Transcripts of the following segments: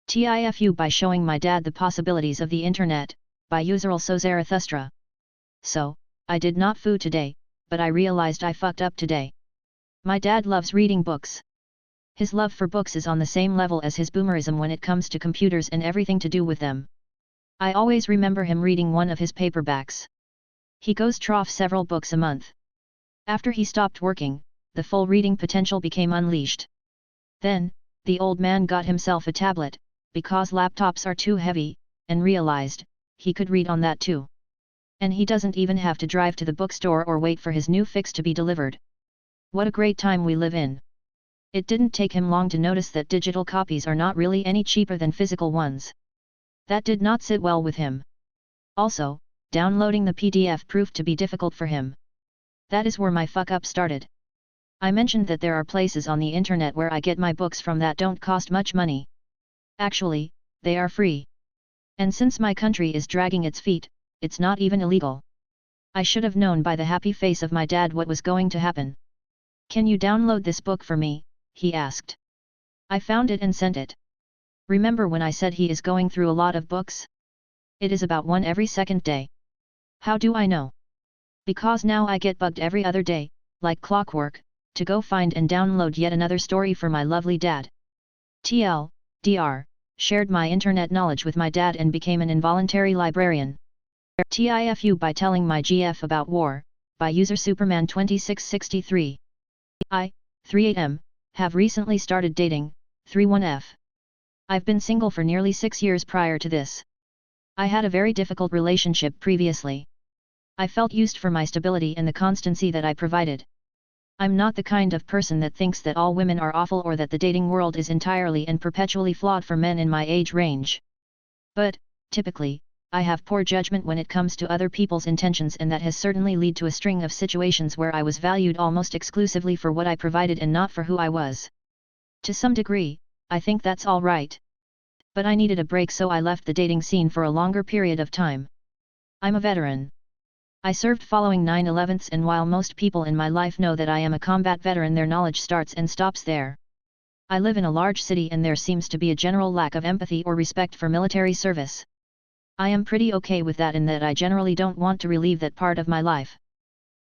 tifu by showing my dad the possibilities of the internet, by Usural So Zarathustra. So, I did not foo today, but I realized I fucked up today. My dad loves reading books. His love for books is on the same level as his boomerism when it comes to computers and everything to do with them. I always remember him reading one of his paperbacks. He goes trough several books a month. After he stopped working, the full reading potential became unleashed. Then, the old man got himself a tablet, because laptops are too heavy, and realized, he could read on that too. And he doesn't even have to drive to the bookstore or wait for his new fix to be delivered. What a great time we live in. It didn't take him long to notice that digital copies are not really any cheaper than physical ones. That did not sit well with him. Also, downloading the PDF proved to be difficult for him. That is where my fuck up started. I mentioned that there are places on the internet where I get my books from that don't cost much money. Actually, they are free. And since my country is dragging its feet, it's not even illegal. I should have known by the happy face of my dad what was going to happen. Can you download this book for me? He asked. I found it and sent it. Remember when I said he is going through a lot of books? It is about one every second day. How do I know? Because now I get bugged every other day, like clockwork, to go find and download yet another story for my lovely dad. Dr. Shared my internet knowledge with my dad and became an involuntary librarian. TIFU by telling my GF about war, by user Superman 2663. 38M, have recently started dating, 31F. I've been single for nearly 6 years prior to this. I had a very difficult relationship previously. I felt used for my stability and the constancy that I provided. I'm not the kind of person that thinks that all women are awful or that the dating world is entirely and perpetually flawed for men in my age range. But, typically, I have poor judgment when it comes to other people's intentions, and that has certainly led to a string of situations where I was valued almost exclusively for what I provided and not for who I was. To some degree, I think that's all right. But I needed a break, so I left the dating scene for a longer period of time. I'm a veteran. I served following 9/11s, and while most people in my life know that I am a combat veteran, their knowledge starts and stops there. I live in a large city and there seems to be a general lack of empathy or respect for military service. I am pretty okay with that, in that I generally don't want to relieve that part of my life.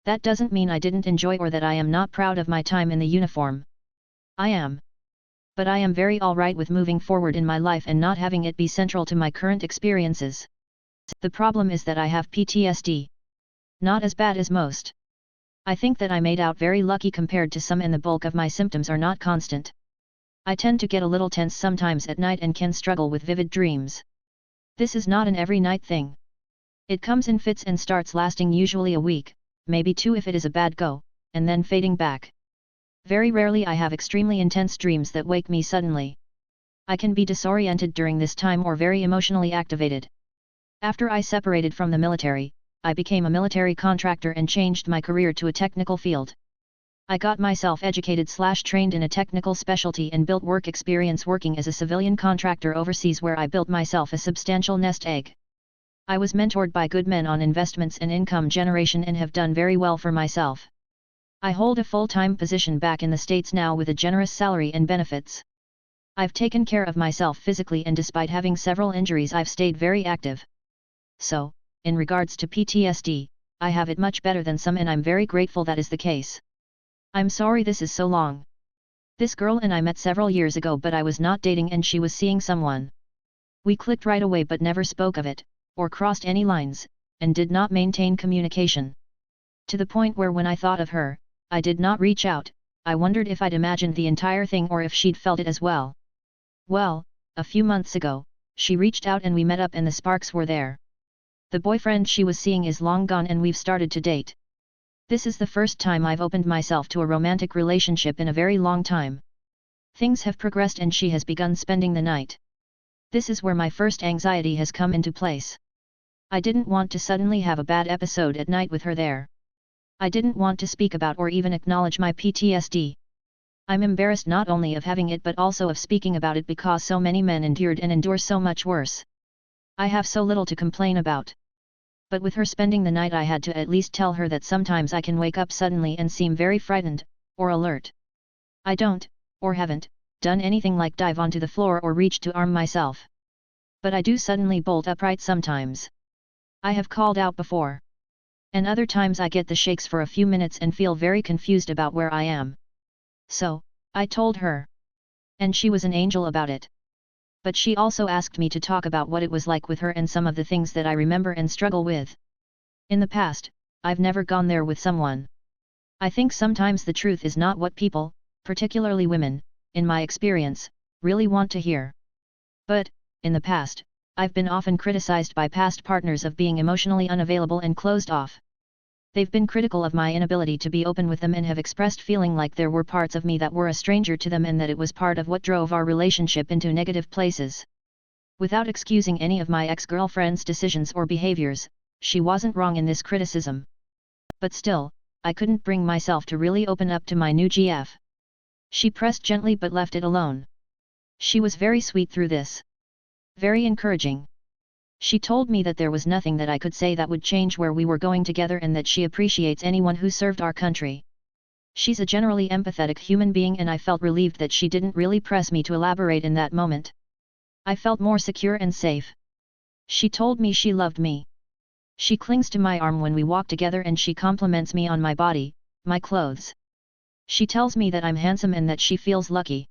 That doesn't mean I didn't enjoy or that I am not proud of my time in the uniform. I am. But I am very alright with moving forward in my life and not having it be central to my current experiences. The problem is that I have PTSD. Not as bad as most. I think that I made out very lucky compared to some, and the bulk of my symptoms are not constant. I tend to get a little tense sometimes at night and can struggle with vivid dreams. This is not an every night thing. It comes in fits and starts lasting usually a week, maybe 2 if it is a bad go, and then fading back. Very rarely I have extremely intense dreams that wake me suddenly. I can be disoriented during this time or very emotionally activated. After I separated from the military, I became a military contractor and changed my career to a technical field. I got myself educated/trained in a technical specialty and built work experience working as a civilian contractor overseas, where I built myself a substantial nest egg. I was mentored by good men on investments and income generation and have done very well for myself. I hold a full-time position back in the States now with a generous salary and benefits. I've taken care of myself physically, and despite having several injuries I've stayed very active. So, in regards to PTSD, I have it much better than some, and I'm very grateful that is the case. I'm sorry this is so long. This girl and I met several years ago, but I was not dating and she was seeing someone. We clicked right away but never spoke of it, or crossed any lines, and did not maintain communication. To the point where when I thought of her, I did not reach out. I wondered if I'd imagined the entire thing or if she'd felt it as well. Well, a few months ago, she reached out and we met up and the sparks were there. The boyfriend she was seeing is long gone and we've started to date. This is the first time I've opened myself to a romantic relationship in a very long time. Things have progressed and she has begun spending the night. This is where my first anxiety has come into place. I didn't want to suddenly have a bad episode at night with her there. I didn't want to speak about or even acknowledge my PTSD. I'm embarrassed not only of having it but also of speaking about it, because so many men endured and endure so much worse. I have so little to complain about. But with her spending the night, I had to at least tell her that sometimes I can wake up suddenly and seem very frightened, or alert. I don't, or haven't, done anything like dive onto the floor or reach to arm myself. But I do suddenly bolt upright sometimes. I have called out before. And other times I get the shakes for a few minutes and feel very confused about where I am. So, I told her. And she was an angel about it. But she also asked me to talk about what it was like with her and some of the things that I remember and struggle with. In the past, I've never gone there with someone. I think sometimes the truth is not what people, particularly women, in my experience, really want to hear. But, in the past, I've been often criticized by past partners of being emotionally unavailable and closed off. They've been critical of my inability to be open with them and have expressed feeling like there were parts of me that were a stranger to them and that it was part of what drove our relationship into negative places. Without excusing any of my ex-girlfriend's decisions or behaviors, she wasn't wrong in this criticism. But still, I couldn't bring myself to really open up to my new GF. She pressed gently but left it alone. She was very sweet through this. Very encouraging. She told me that there was nothing that I could say that would change where we were going together and that she appreciates anyone who served our country. She's a generally empathetic human being and I felt relieved that she didn't really press me to elaborate in that moment. I felt more secure and safe. She told me she loved me. She clings to my arm when we walk together and she compliments me on my body, my clothes. She tells me that I'm handsome and that she feels lucky.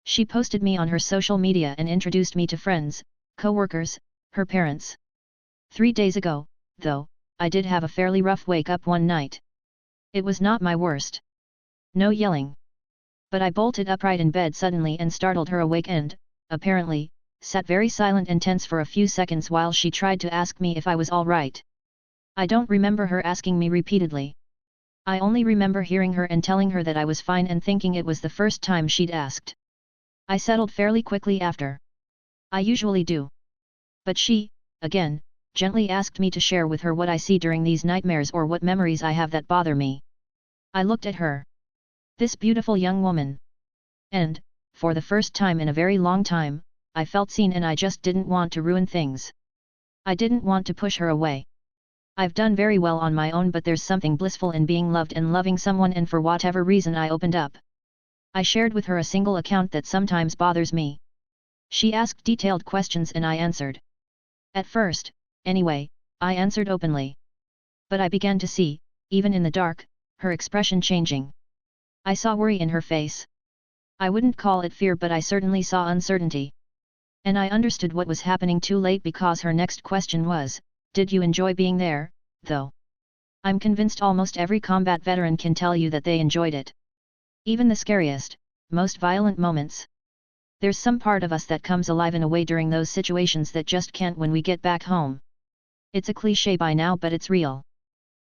She posted me on her social media and introduced me to friends, co-workers, her parents. 3 days ago, though, I did have a fairly rough wake up one night. It was not my worst. No yelling. But I bolted upright in bed suddenly and startled her awake and, apparently, sat very silent and tense for a few seconds while she tried to ask me if I was all right. I don't remember her asking me repeatedly. I only remember hearing her and telling her that I was fine and thinking it was the first time she'd asked. I settled fairly quickly after. I usually do. But she, again, gently asked me to share with her what I see during these nightmares or what memories I have that bother me. I looked at her. This beautiful young woman. And, for the first time in a very long time, I felt seen and I just didn't want to ruin things. I didn't want to push her away. I've done very well on my own but there's something blissful in being loved and loving someone and for whatever reason I opened up. I shared with her a single account that sometimes bothers me. She asked detailed questions and I answered. At first, anyway, I answered openly. But I began to see, even in the dark, her expression changing. I saw worry in her face. I wouldn't call it fear but I certainly saw uncertainty. And I understood what was happening too late because her next question was, did you enjoy being there, though? I'm convinced almost every combat veteran can tell you that they enjoyed it. Even the scariest, most violent moments. There's some part of us that comes alive in a way during those situations that just can't when we get back home. It's a cliché by now but it's real.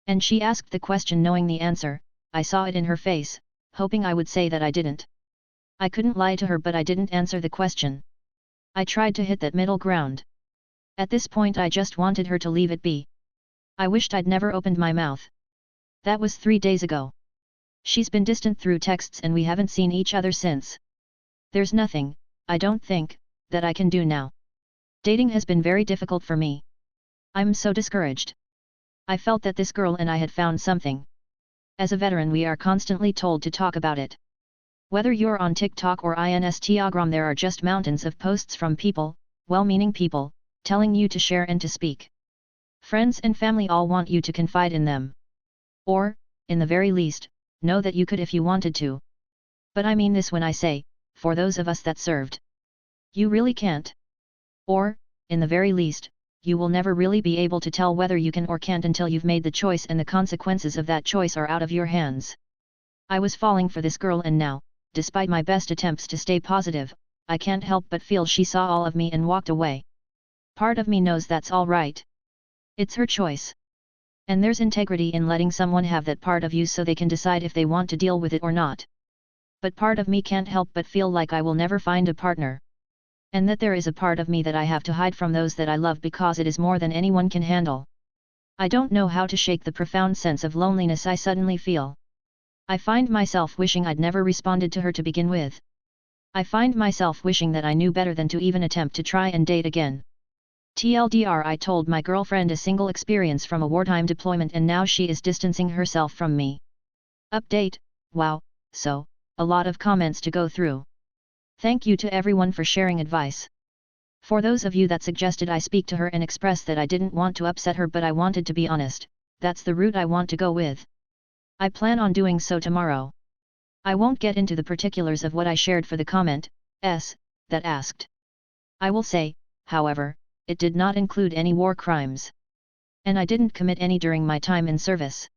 And she asked the question knowing the answer, I saw it in her face, hoping I would say that I didn't. I couldn't lie to her but I didn't answer the question. I tried to hit that middle ground. At this point I just wanted her to leave it be. I wished I'd never opened my mouth. That was 3 days ago. She's been distant through texts and we haven't seen each other since. There's nothing, I don't think, that I can do now. Dating has been very difficult for me. I'm so discouraged. I felt that this girl and I had found something. As a veteran we are constantly told to talk about it. Whether you're on TikTok or Instagram there are just mountains of posts from people, well-meaning people, telling you to share and to speak. Friends and family all want you to confide in them. Or, in the very least, know that you could if you wanted to. But I mean this when I say, for those of us that served. You really can't. Or, in the very least, you will never really be able to tell whether you can or can't until you've made the choice and the consequences of that choice are out of your hands. I was falling for this girl and now, despite my best attempts to stay positive, I can't help but feel she saw all of me and walked away. Part of me knows that's all right. It's her choice. And there's integrity in letting someone have that part of you so they can decide if they want to deal with it or not. But part of me can't help but feel like I will never find a partner. And that there is a part of me that I have to hide from those that I love because it is more than anyone can handle. I don't know how to shake the profound sense of loneliness I suddenly feel. I find myself wishing I'd never responded to her to begin with. I find myself wishing that I knew better than to even attempt to try and date again. TLDR, I told my girlfriend a single experience from a wartime deployment and now she is distancing herself from me. Update, wow, so, a lot of comments to go through. Thank you to everyone for sharing advice. For those of you that suggested I speak to her and express that I didn't want to upset her but I wanted to be honest, that's the route I want to go with. I plan on doing so tomorrow. I won't get into the particulars of what I shared for the comment, that asked. I will say, however, it did not include any war crimes. And I didn't commit any during my time in service.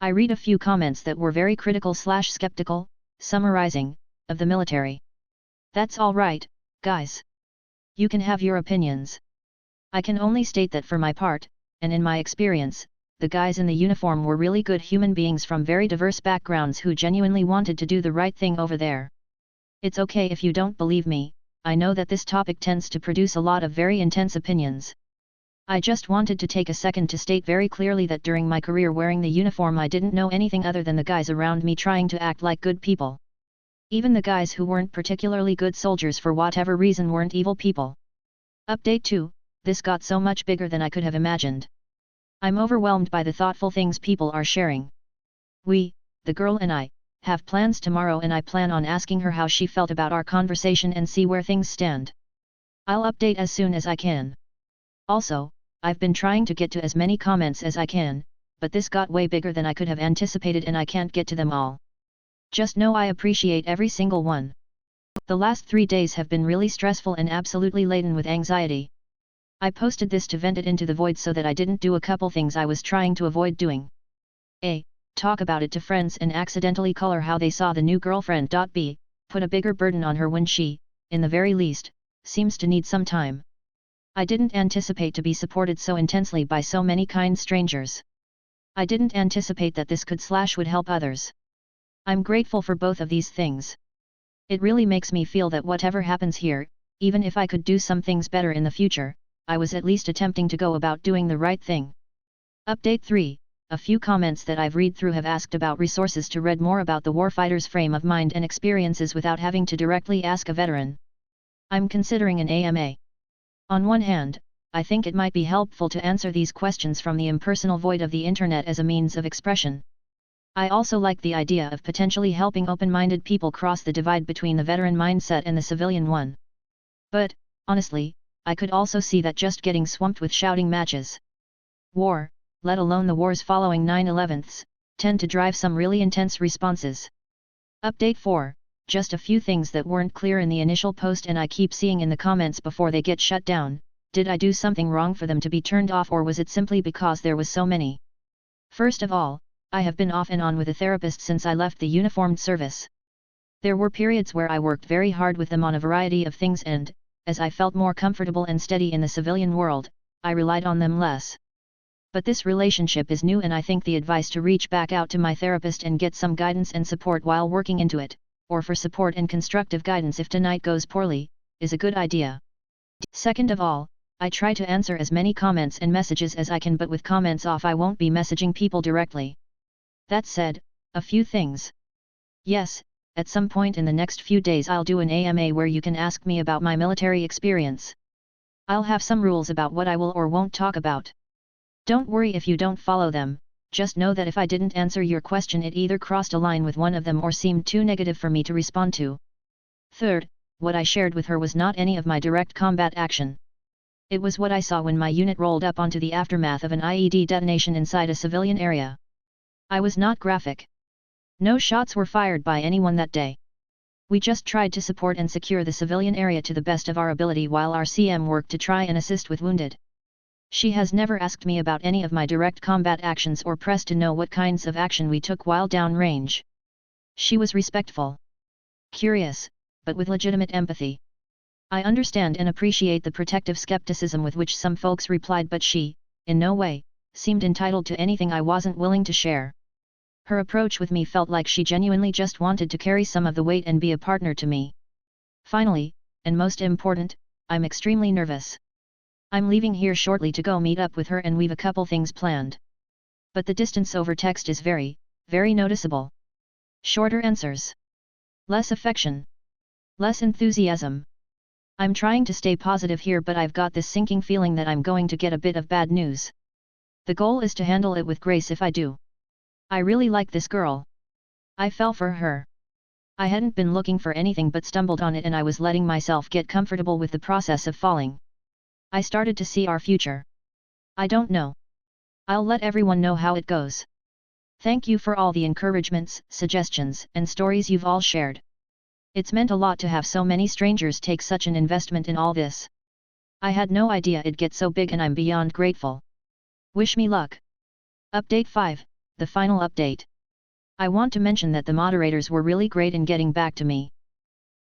I read a few comments that were very critical/skeptical, summarizing, of the military. That's all right, guys. You can have your opinions. I can only state that for my part, and in my experience, the guys in the uniform were really good human beings from very diverse backgrounds who genuinely wanted to do the right thing over there. It's okay if you don't believe me, I know that this topic tends to produce a lot of very intense opinions. I just wanted to take a second to state very clearly that during my career wearing the uniform I didn't know anything other than the guys around me trying to act like good people. Even the guys who weren't particularly good soldiers for whatever reason weren't evil people. Update 2, this got so much bigger than I could have imagined. I'm overwhelmed by the thoughtful things people are sharing. We, the girl and I, have plans tomorrow and I plan on asking her how she felt about our conversation and see where things stand. I'll update as soon as I can. Also, I've been trying to get to as many comments as I can, but this got way bigger than I could have anticipated and I can't get to them all. Just know I appreciate every single one. The last 3 days have been really stressful and absolutely laden with anxiety. I posted this to vent it into the void so that I didn't do a couple things I was trying to avoid doing. A. Talk about it to friends and accidentally color how they saw the new girlfriend. B. Put a bigger burden on her when she, in the very least, seems to need some time. I didn't anticipate to be supported so intensely by so many kind strangers. I didn't anticipate that this would help others. I'm grateful for both of these things. It really makes me feel that whatever happens here, even if I could do some things better in the future, I was at least attempting to go about doing the right thing. Update 3. A few comments that I've read through have asked about resources to read more about the warfighter's frame of mind and experiences without having to directly ask a veteran. I'm considering an AMA. On one hand, I think it might be helpful to answer these questions from the impersonal void of the internet as a means of expression. I also like the idea of potentially helping open-minded people cross the divide between the veteran mindset and the civilian one. But, honestly, I could also see that just getting swamped with shouting matches. War, let alone the wars following 9/11s, tend to drive some really intense responses. Update 4, just a few things that weren't clear in the initial post and I keep seeing in the comments before they get shut down. Did I do something wrong for them to be turned off or was it simply because there was so many? First of all, I have been off and on with a therapist since I left the uniformed service. There were periods where I worked very hard with them on a variety of things and, as I felt more comfortable and steady in the civilian world, I relied on them less. But this relationship is new and I think the advice to reach back out to my therapist and get some guidance and support while working into it, or for support and constructive guidance if tonight goes poorly, is a good idea. Second of all, I try to answer as many comments and messages as I can but with comments off I won't be messaging people directly. That said, a few things. Yes, at some point in the next few days I'll do an AMA where you can ask me about my military experience. I'll have some rules about what I will or won't talk about. Don't worry if you don't follow them, just know that if I didn't answer your question it either crossed a line with one of them or seemed too negative for me to respond to. Third, what I shared with her was not any of my direct combat action. It was what I saw when my unit rolled up onto the aftermath of an IED detonation inside a civilian area. I was not graphic. No shots were fired by anyone that day. We just tried to support and secure the civilian area to the best of our ability while our CM worked to try and assist with wounded. She has never asked me about any of my direct combat actions or pressed to know what kinds of action we took while downrange. She was respectful. Curious, but with legitimate empathy. I understand and appreciate the protective skepticism with which some folks replied but she, in no way, seemed entitled to anything I wasn't willing to share. Her approach with me felt like she genuinely just wanted to carry some of the weight and be a partner to me. Finally, and most important, I'm extremely nervous. I'm leaving here shortly to go meet up with her and we've a couple things planned. But the distance over text is very, very noticeable. Shorter answers. Less affection. Less enthusiasm. I'm trying to stay positive here but I've got this sinking feeling that I'm going to get a bit of bad news. The goal is to handle it with grace if I do. I really like this girl. I fell for her. I hadn't been looking for anything but stumbled on it, and I was letting myself get comfortable with the process of falling. I started to see our future. I don't know. I'll let everyone know how it goes. Thank you for all the encouragements, suggestions, and stories you've all shared. It's meant a lot to have so many strangers take such an investment in all this. I had no idea it'd get so big, and I'm beyond grateful. Wish me luck. Update 5, the final update. I want to mention that the moderators were really great in getting back to me.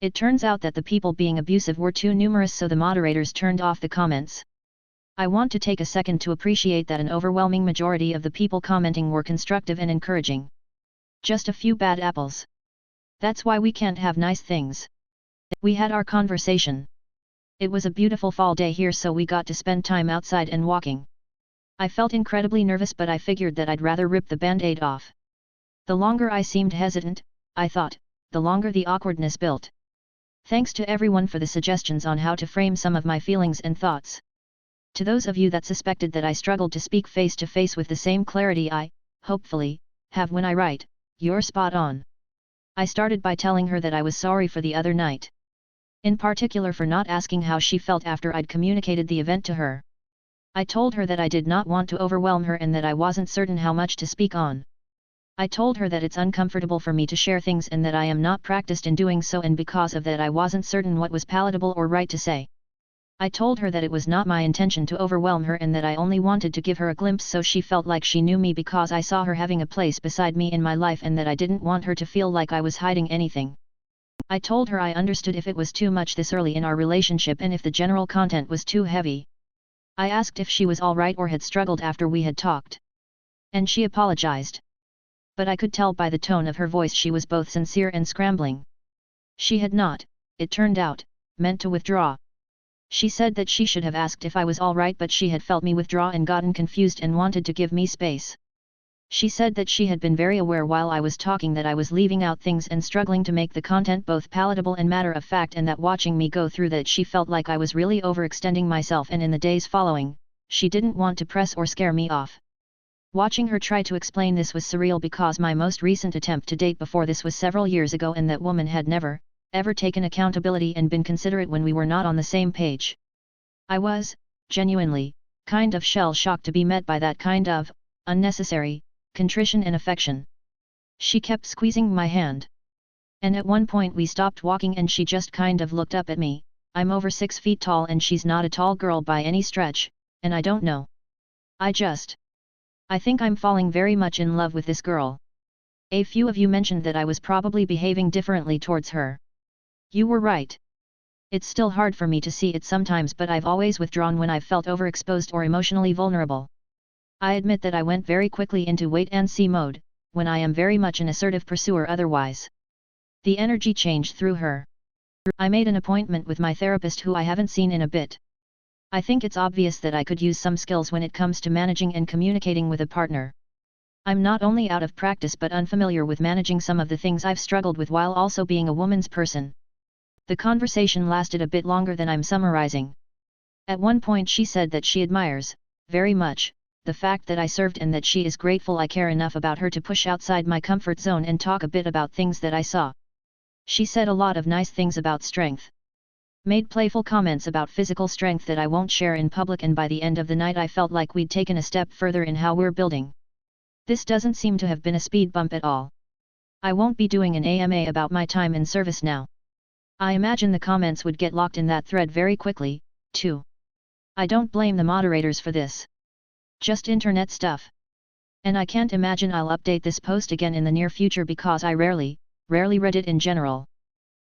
It turns out that the people being abusive were too numerous, so the moderators turned off the comments. I want to take a second to appreciate that an overwhelming majority of the people commenting were constructive and encouraging. Just a few bad apples. That's why we can't have nice things. We had our conversation. It was a beautiful fall day here, so we got to spend time outside and walking. I felt incredibly nervous, but I figured that I'd rather rip the band-aid off. The longer I seemed hesitant, I thought, the longer the awkwardness built. Thanks to everyone for the suggestions on how to frame some of my feelings and thoughts. To those of you that suspected that I struggled to speak face to face with the same clarity I, hopefully, have when I write, you're spot on. I started by telling her that I was sorry for the other night. In particular for not asking how she felt after I'd communicated the event to her. I told her that I did not want to overwhelm her and that I wasn't certain how much to speak on. I told her that it's uncomfortable for me to share things and that I am not practiced in doing so, and because of that I wasn't certain what was palatable or right to say. I told her that it was not my intention to overwhelm her and that I only wanted to give her a glimpse so she felt like she knew me, because I saw her having a place beside me in my life and that I didn't want her to feel like I was hiding anything. I told her I understood if it was too much this early in our relationship and if the general content was too heavy. I asked if she was alright or had struggled after we had talked. And she apologized. But I could tell by the tone of her voice she was both sincere and scrambling. She had not, it turned out, meant to withdraw. She said that she should have asked if I was alright, but she had felt me withdraw and gotten confused and wanted to give me space. She said that she had been very aware while I was talking that I was leaving out things and struggling to make the content both palatable and matter of fact, and that watching me go through that she felt like I was really overextending myself, and in the days following, she didn't want to press or scare me off. Watching her try to explain this was surreal, because my most recent attempt to date before this was several years ago, and that woman had never, ever taken accountability and been considerate when we were not on the same page. I was, genuinely, kind of shell-shocked to be met by that kind of, unnecessary, contrition and affection. She kept squeezing my hand. And at one point we stopped walking and she just kind of looked up at me. I'm over 6 feet tall and she's not a tall girl by any stretch, and I don't know. I think I'm falling very much in love with this girl. A few of you mentioned that I was probably behaving differently towards her. You were right. It's still hard for me to see it sometimes, but I've always withdrawn when I've felt overexposed or emotionally vulnerable. I admit that I went very quickly into wait-and-see mode, when I am very much an assertive pursuer otherwise. The energy changed through her. I made an appointment with my therapist, who I haven't seen in a bit. I think it's obvious that I could use some skills when it comes to managing and communicating with a partner. I'm not only out of practice but unfamiliar with managing some of the things I've struggled with while also being a woman's person. The conversation lasted a bit longer than I'm summarizing. At one point she said that she admires, very much, the fact that I served and that she is grateful I care enough about her to push outside my comfort zone and talk a bit about things that I saw. She said a lot of nice things about strength. Made playful comments about physical strength that I won't share in public, and by the end of the night I felt like we'd taken a step further in how we're building. This doesn't seem to have been a speed bump at all. I won't be doing an AMA about my time in service now. I imagine the comments would get locked in that thread very quickly, too. I don't blame the moderators for this. Just internet stuff. And I can't imagine I'll update this post again in the near future because I rarely read it in general.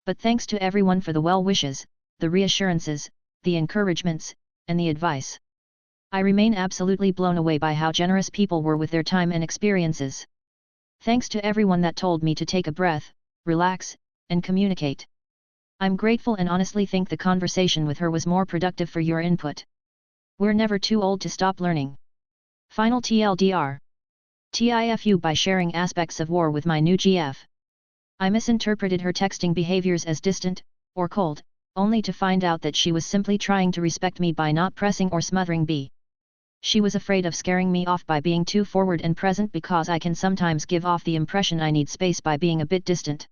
But thanks to everyone for the well wishes, the reassurances, the encouragements, and the advice. I remain absolutely blown away by how generous people were with their time and experiences. Thanks to everyone that told me to take a breath, relax, and communicate. I'm grateful and honestly think the conversation with her was more productive for your input. We're never too old to stop learning. Final TLDR. TIFU by sharing aspects of war with my new GF. I misinterpreted her texting behaviors as distant, or cold, only to find out that she was simply trying to respect me by not pressing or smothering B. She was afraid of scaring me off by being too forward and present, because I can sometimes give off the impression I need space by being a bit distant.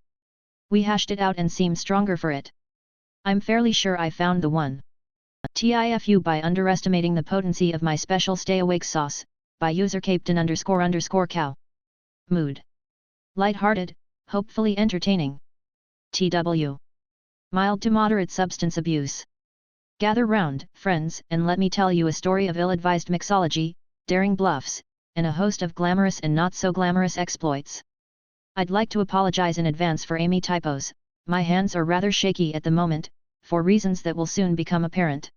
We hashed it out and seem stronger for it. I'm fairly sure I found the one. TIFU by underestimating the potency of my special stay awake sauce, by user captain__cow. Mood. Light-hearted, hopefully entertaining. TW. Mild to moderate substance abuse. Gather round, friends, and let me tell you a story of ill-advised mixology, daring bluffs, and a host of glamorous and not-so-glamorous exploits. I'd like to apologize in advance for Amy typos, my hands are rather shaky at the moment, for reasons that will soon become apparent.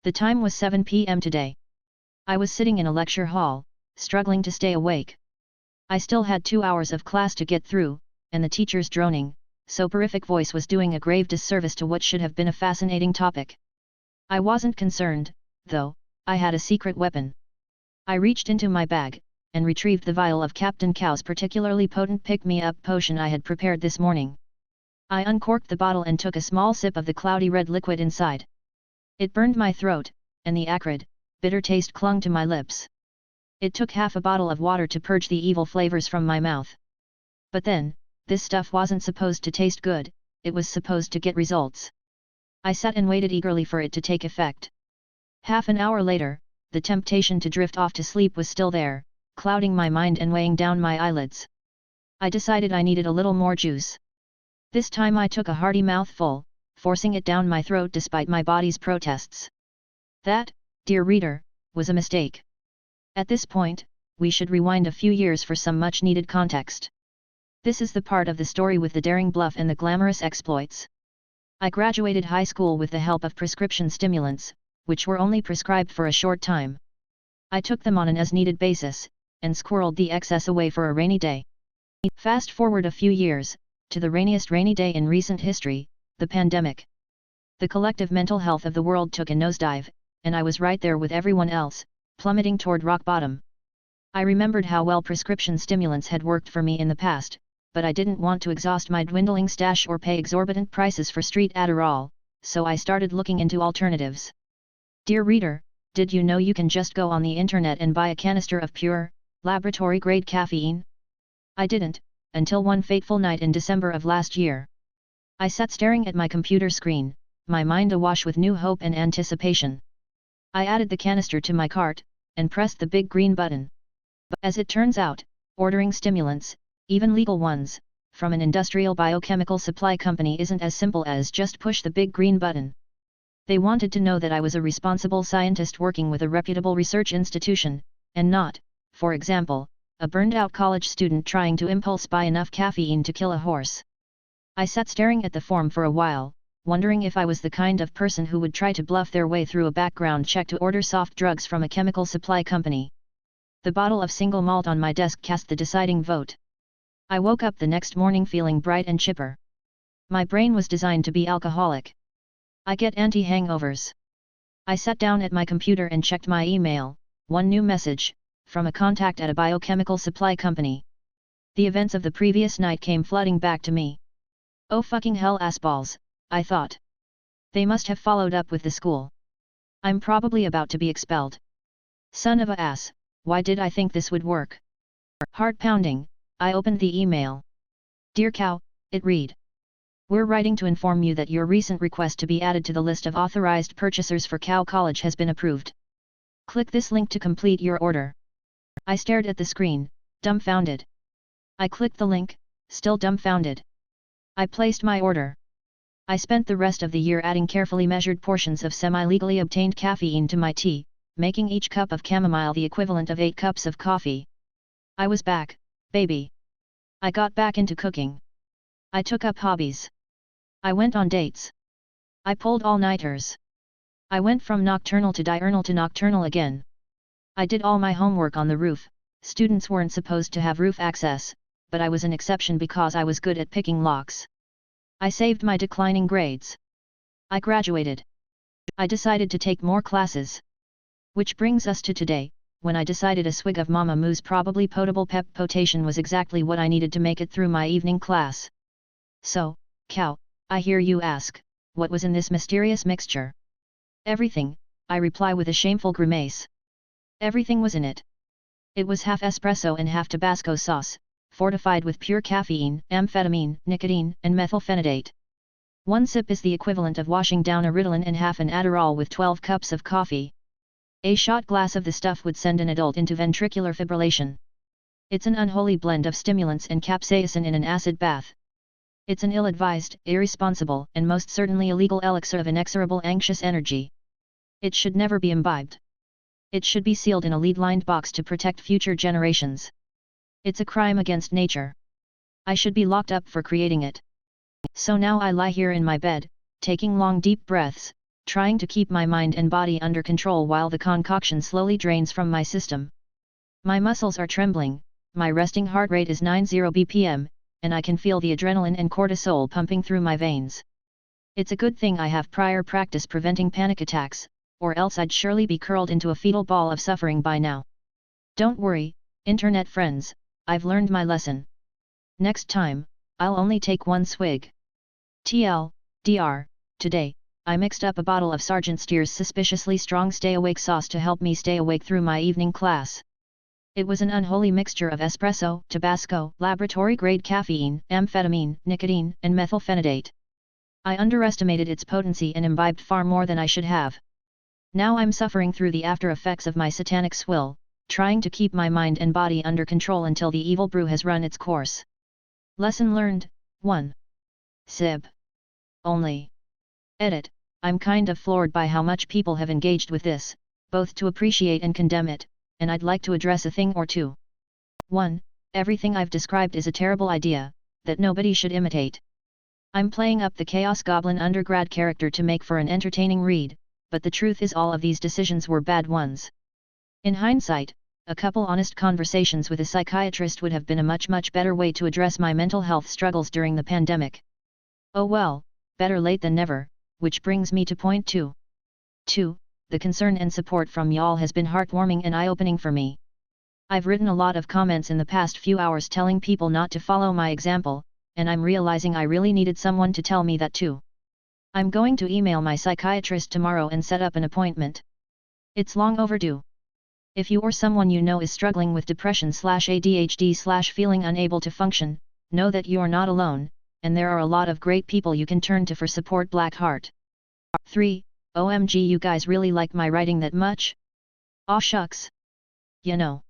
The time was 7 p.m. today. I was sitting in a lecture hall, struggling to stay awake. I still had 2 hours of class to get through, and the teacher's droning, soporific voice was doing a grave disservice to what should have been a fascinating topic. I wasn't concerned, though. I had a secret weapon. I reached into my bag, and retrieved the vial of Captain Cow's particularly potent pick-me-up potion I had prepared this morning. I uncorked the bottle and took a small sip of the cloudy red liquid inside. It burned my throat, and the acrid, bitter taste clung to my lips. It took half a bottle of water to purge the evil flavors from my mouth. But then, this stuff wasn't supposed to taste good, it was supposed to get results. I sat and waited eagerly for it to take effect. Half an hour later, the temptation to drift off to sleep was still there, clouding my mind and weighing down my eyelids. I decided I needed a little more juice. This time I took a hearty mouthful, forcing it down my throat despite my body's protests. That, dear reader, was a mistake. At this point, we should rewind a few years for some much-needed context. This is the part of the story with the daring bluff and the glamorous exploits. I graduated high school with the help of prescription stimulants, which were only prescribed for a short time. I took them on an as-needed basis, and squirreled the excess away for a rainy day. Fast forward a few years, to the rainiest rainy day in recent history, the pandemic. The collective mental health of the world took a nosedive, and I was right there with everyone else, plummeting toward rock bottom. I remembered how well prescription stimulants had worked for me in the past, but I didn't want to exhaust my dwindling stash or pay exorbitant prices for street Adderall, so I started looking into alternatives. Dear reader, did you know you can just go on the internet and buy a canister of pure, laboratory-grade caffeine? I didn't, until one fateful night in December of last year. I sat staring at my computer screen, my mind awash with new hope and anticipation. I added the canister to my cart, and pressed the big green button. But as it turns out, ordering stimulants, even legal ones, from an industrial biochemical supply company isn't as simple as just push the big green button. They wanted to know that I was a responsible scientist working with a reputable research institution, and not, for example, a burned-out college student trying to impulse buy enough caffeine to kill a horse. I sat staring at the form for a while, wondering if I was the kind of person who would try to bluff their way through a background check to order soft drugs from a chemical supply company. The bottle of single malt on my desk cast the deciding vote. I woke up the next morning feeling bright and chipper. My brain was designed to be alcoholic. I get anti-hangovers. I sat down at my computer and checked my email, one new message, from a contact at a biochemical supply company. The events of the previous night came flooding back to me. Oh fucking hell assballs, I thought. They must have followed up with the school. I'm probably about to be expelled. Son of a ass, why did I think this would work? Heart pounding, I opened the email. Dear Cow, it read. We're writing to inform you that your recent request to be added to the list of authorized purchasers for Cow College has been approved. Click this link to complete your order. I stared at the screen, dumbfounded. I clicked the link, still dumbfounded. I placed my order. I spent the rest of the year adding carefully measured portions of semi-legally obtained caffeine to my tea, making each cup of chamomile the equivalent of 8 cups of coffee. I was back, baby. I got back into cooking. I took up hobbies. I went on dates. I pulled all-nighters. I went from nocturnal to diurnal to nocturnal again. I did all my homework on the roof. Students weren't supposed to have roof access, but I was an exception because I was good at picking locks. I saved my declining grades. I graduated. I decided to take more classes. Which brings us to today, when I decided a swig of Mama Moo's probably potable pep potation was exactly what I needed to make it through my evening class. So, Cow, I hear you ask, what was in this mysterious mixture? Everything, I reply with a shameful grimace. Everything was in it. It was half espresso and half Tabasco sauce, fortified with pure caffeine, amphetamine, nicotine, and methylphenidate. One sip is the equivalent of washing down a Ritalin and half an Adderall with 12 cups of coffee. A shot glass of the stuff would send an adult into ventricular fibrillation. It's an unholy blend of stimulants and capsaicin in an acid bath. It's an ill-advised, irresponsible, and most certainly illegal elixir of inexorable anxious energy. It should never be imbibed. It should be sealed in a lead-lined box to protect future generations. It's a crime against nature. I should be locked up for creating it. So now I lie here in my bed, taking long deep breaths, trying to keep my mind and body under control while the concoction slowly drains from my system. My muscles are trembling, my resting heart rate is 90 bpm, and I can feel the adrenaline and cortisol pumping through my veins. It's a good thing I have prior practice preventing panic attacks, or else I'd surely be curled into a fetal ball of suffering by now. Don't worry, internet friends, I've learned my lesson. Next time, I'll only take one swig. TLDR, today, I mixed up a bottle of Sergeant Steer's suspiciously strong stay-awake sauce to help me stay awake through my evening class. It was an unholy mixture of espresso, Tabasco, laboratory-grade caffeine, amphetamine, nicotine, and methylphenidate. I underestimated its potency and imbibed far more than I should have. Now I'm suffering through the after effects of my satanic swill, trying to keep my mind and body under control until the evil brew has run its course. Lesson learned, 1. Sib. Only. Edit. I'm kind of floored by how much people have engaged with this, both to appreciate and condemn it, and I'd like to address a thing or two. 1. Everything I've described is a terrible idea, that nobody should imitate. I'm playing up the Chaos Goblin undergrad character to make for an entertaining read, but the truth is all of these decisions were bad ones. In hindsight, a couple honest conversations with a psychiatrist would have been a much better way to address my mental health struggles during the pandemic. Oh well, better late than never, which brings me to point 2. 2. The concern and support from y'all has been heartwarming and eye-opening for me. I've written a lot of comments in the past few hours telling people not to follow my example, and I'm realizing I really needed someone to tell me that too. I'm going to email my psychiatrist tomorrow and set up an appointment. It's long overdue. If you or someone you know is struggling with depression/ADHD/feeling unable to function, know that you're not alone, and there are a lot of great people you can turn to for support. Blackheart. 3. OMG, you guys really like my writing that much? Aw shucks. You know.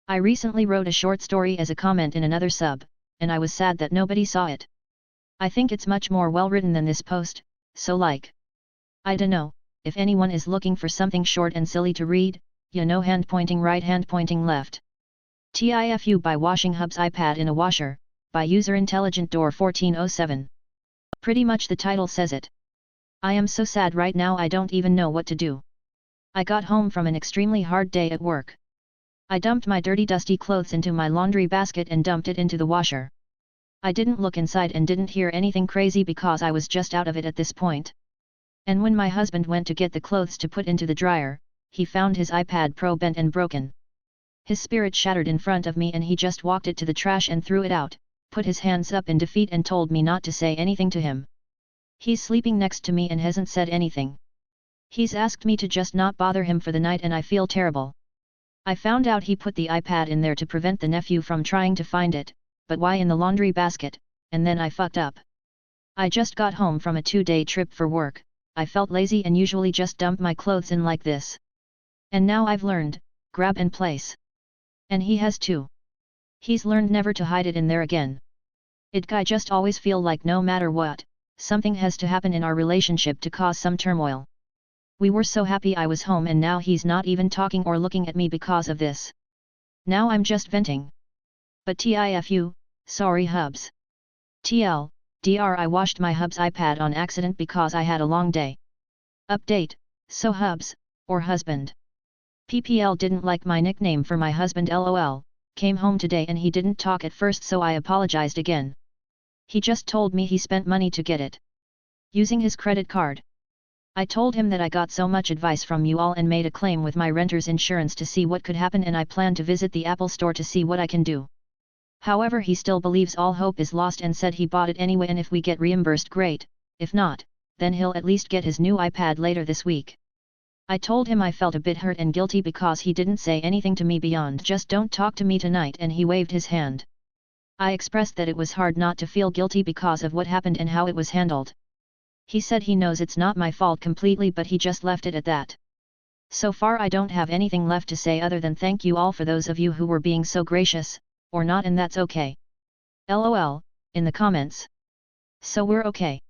I recently wrote a short story as a comment in another sub, and I was sad that nobody saw it. I think it's much more well written than this post, so like. I dunno, if anyone is looking for something short and silly to read, you know, hand pointing right, hand pointing left. TIFU by Washing Hub's iPad in a Washer, by user Intelligent Door 1407. Pretty much the title says it. I am so sad right now I don't even know what to do. I got home from an extremely hard day at work. I dumped my dirty dusty clothes into my laundry basket and dumped it into the washer. I didn't look inside and didn't hear anything crazy because I was just out of it at this point. And when my husband went to get the clothes to put into the dryer, he found his iPad Pro bent and broken. His spirit shattered in front of me and he just walked it to the trash and threw it out, put his hands up in defeat and told me not to say anything to him. He's sleeping next to me and hasn't said anything. He's asked me to just not bother him for the night and I feel terrible. I found out he put the iPad in there to prevent the nephew from trying to find it, but why in the laundry basket, and then I fucked up. I just got home from a 2-day trip for work, I felt lazy and usually just dump my clothes in like this. And now I've learned, grab and place. And he has too. He's learned never to hide it in there again. I just always feel like no matter what, something has to happen in our relationship to cause some turmoil. We were so happy I was home and now he's not even talking or looking at me because of this. Now I'm just venting. But TIFU, sorry Hubs. TLDR, I washed my Hub's iPad on accident because I had a long day. Update, so Hubs, or husband. PPL didn't like my nickname for my husband LOL, came home today and he didn't talk at first so I apologized again. He just told me he spent money to get it. Using his credit card. I told him that I got so much advice from you all and made a claim with my renter's insurance to see what could happen and I plan to visit the Apple store to see what I can do. However, he still believes all hope is lost and said he bought it anyway and if we get reimbursed great, if not, then he'll at least get his new iPad later this week. I told him I felt a bit hurt and guilty because he didn't say anything to me beyond just don't talk to me tonight and he waved his hand. I expressed that it was hard not to feel guilty because of what happened and how it was handled. He said he knows it's not my fault completely, but he just left it at that. So far I don't have anything left to say other than thank you all for those of you who were being so gracious, or not, and that's okay. LOL, in the comments. So we're okay.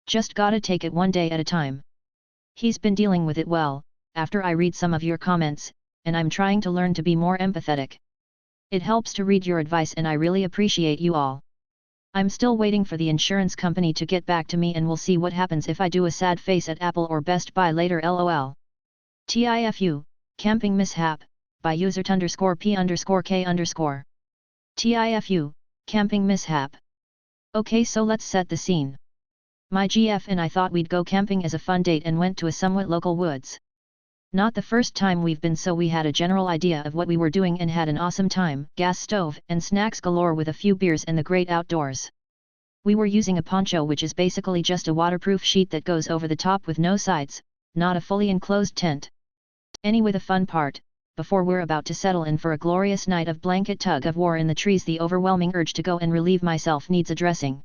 Just gotta take it one day at a time. He's been dealing with it well, after I read some of your comments, and I'm trying to learn to be more empathetic. It helps to read your advice and I really appreciate you all. I'm still waiting for the insurance company to get back to me, and we'll see what happens if I do a sad face at Apple or Best Buy later. LOL. TIFU, Camping Mishap, by user _P_K_. TIFU, Camping Mishap. Okay, so let's set the scene. My GF and I thought we'd go camping as a fun date and went to a somewhat local woods. Not the first time we've been, so we had a general idea of what we were doing and had an awesome time, gas stove and snacks galore with a few beers and the great outdoors. We were using a poncho, which is basically just a waterproof sheet that goes over the top with no sides, not a fully enclosed tent. Anyway, the fun part, before we're about to settle in for a glorious night of blanket tug of war in the trees, the overwhelming urge to go and relieve myself needs addressing.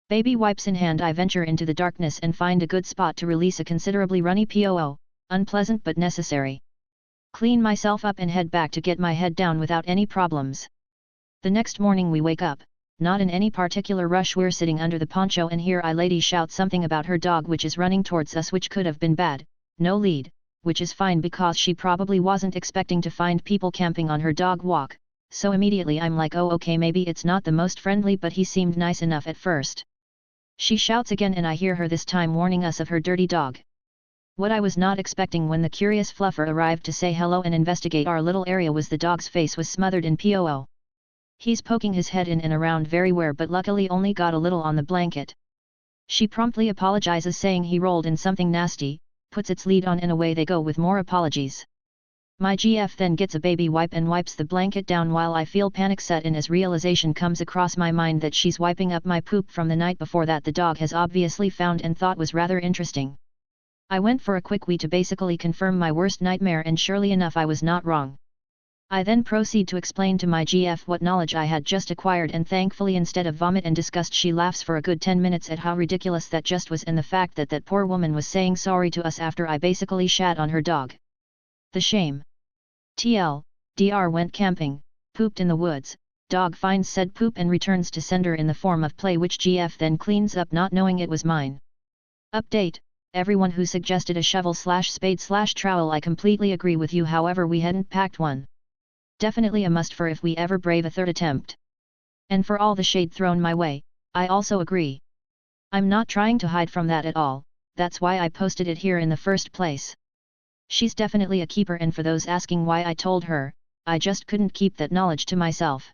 Baby wipes in hand, I venture into the darkness and find a good spot to release a considerably runny poo. Unpleasant but necessary. Clean myself up and head back to get my head down without any problems. The next morning we wake up, not in any particular rush. We're sitting under the poncho and hear a lady shout something about her dog which is running towards us, which could have been bad. No lead, which is fine because she probably wasn't expecting to find people camping on her dog walk, so immediately I'm like, oh okay, maybe it's not the most friendly, but he seemed nice enough at first. She shouts again and I hear her this time warning us of her dirty dog. What I was not expecting when the curious fluffer arrived to say hello and investigate our little area was the dog's face was smothered in poo. He's poking his head in and around very well, but luckily only got a little on the blanket. She promptly apologizes, saying he rolled in something nasty, puts its lead on, and away they go with more apologies. My GF then gets a baby wipe and wipes the blanket down while I feel panic set in as realization comes across my mind that she's wiping up my poop from the night before that the dog has obviously found and thought was rather interesting. I went for a quick wee to basically confirm my worst nightmare, and surely enough I was not wrong. I then proceed to explain to my GF what knowledge I had just acquired, and thankfully instead of vomit and disgust she laughs for a good 10 minutes at how ridiculous that just was, and the fact that that poor woman was saying sorry to us after I basically shat on her dog. The shame. Dr. went camping, pooped in the woods, dog finds said poop and returns to sender in the form of play, which GF then cleans up not knowing it was mine. Update. Everyone who suggested a shovel/spade/trowel, I completely agree with you, however we hadn't packed one. Definitely a must for if we ever brave a third attempt. And for all the shade thrown my way, I also agree. I'm not trying to hide from that at all, that's why I posted it here in the first place. She's definitely a keeper, and for those asking why I told her, I just couldn't keep that knowledge to myself.